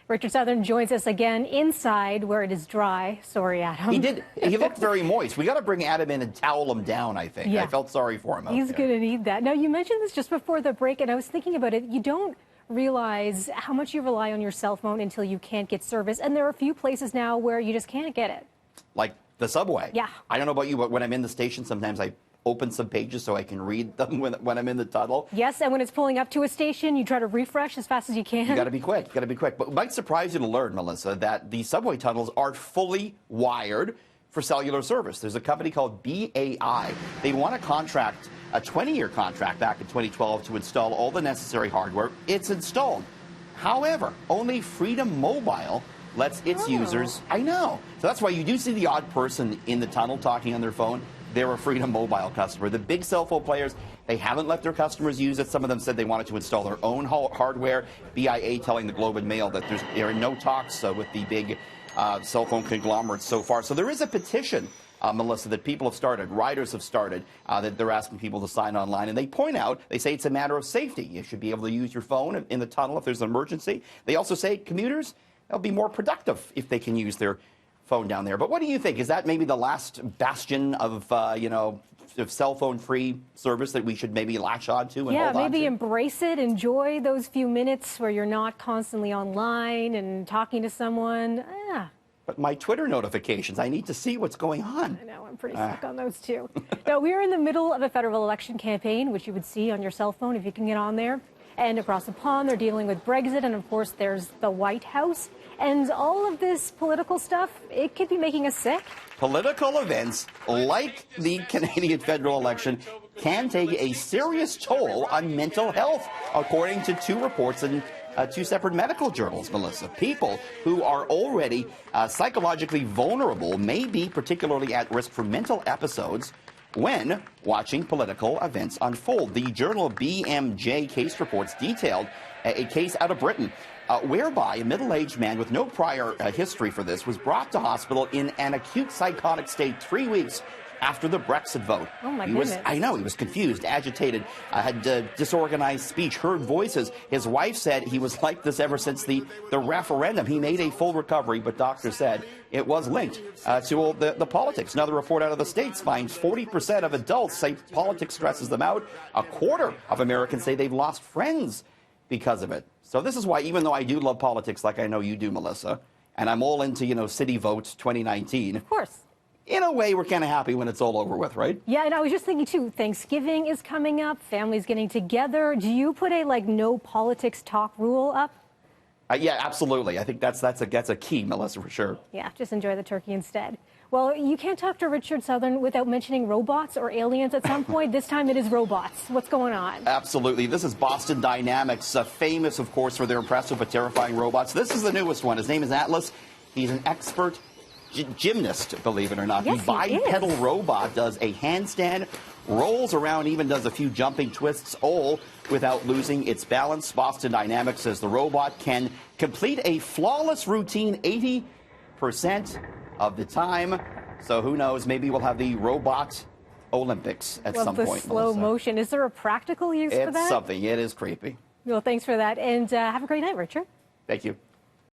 Richard Southern joins us again inside where it is dry. Sorry, Adam. He did. He looked very moist. We got to bring Adam in and towel him down, I think. Yeah. I felt sorry for him. He's going to need that. Now, you mentioned this just before the break, and I was thinking about it. You don't realize how much you rely on your cell phone until you can't get service. And there are a few places now where you just can't get it. Like the subway. Yeah. I don't know about you, but when I'm in the station, sometimes I open some pages so I can read them when I'm in the tunnel. Yes, and when it's pulling up to a station, you try to refresh as fast as you can. You got to be quick. You got to be quick. But it might surprise you to learn, Melissa, that the subway tunnels are fully wired for cellular service. There's a company called BAI. They won a contract, a 20-year contract back in 2012 to install all the necessary hardware. It's installed. However, only Freedom Mobile lets its users. I know. So that's why you do see the odd person in the tunnel talking on their phone. They're a Freedom Mobile customer. The big cell phone players, they haven't let their customers use it. Some of them said they wanted to install their own hardware. BIA telling the Globe and Mail that there are no talks with the big cell phone conglomerates so far. So there is a petition, Melissa, that people have started, riders have started, that they're asking people to sign online. And they point out, they say it's a matter of safety. You should be able to use your phone in the tunnel if there's an emergency. They also say commuters, they'll be more productive if they can use their phone down there. But what do you think? Is that maybe the last bastion of, of cell phone free service that we should maybe latch on to and hold on to? Yeah, maybe embrace it, enjoy those few minutes where you're not constantly online and talking to someone. But my Twitter notifications, I need to see what's going on. I know, I'm pretty stuck on those too. Now, we're in the middle of a federal election campaign, which you would see on your cell phone if you can get on there. And across the pond, they're dealing with Brexit, and of course, there's the White House. And all of this political stuff, it could be making us sick. Political events, like the Canadian federal election, can take a serious toll on mental health, according to two reports in two separate medical journals, Melissa. People who are already psychologically vulnerable may be particularly at risk for mental episodes when watching political events unfold. The journal BMJ case reports detailed a case out of Britain whereby a middle-aged man with no prior history for this was brought to hospital in an acute psychotic state 3 weeks after the Brexit vote. Oh, my goodness. I know, he was confused, agitated, had disorganized speech, heard voices. His wife said he was like this ever since the referendum. He made a full recovery, but doctors said it was linked to all the politics. Another report out of the States finds 40% of adults say politics stresses them out. A quarter of Americans say they've lost friends because of it. So this is why, even though I do love politics like I know you do, Melissa, and I'm all into, city votes 2019. Of course. In a way, we're kind of happy when it's all over with, right? Yeah, and I was just thinking, too, Thanksgiving is coming up, families getting together. Do you put a, no politics talk rule up? Yeah, absolutely. I think that's a key, Melissa, for sure. Yeah, just enjoy the turkey instead. Well, you can't talk to Richard Southern without mentioning robots or aliens at some point. This time it is robots. What's going on? Absolutely. This is Boston Dynamics, famous, of course, for their impressive but terrifying robots. This is the newest one. His name is Atlas. He's an expert gymnast, believe it or not. Yes, the bipedal robot does a handstand, rolls around, even does a few jumping twists, all without losing its balance. Boston Dynamics says the robot can complete a flawless routine 80% of the time. So who knows, maybe we'll have the robot Olympics at some point. Slow motion. Is there a practical use for that? It's something. It is creepy. Well, thanks for that. And have a great night, Richard. Thank you.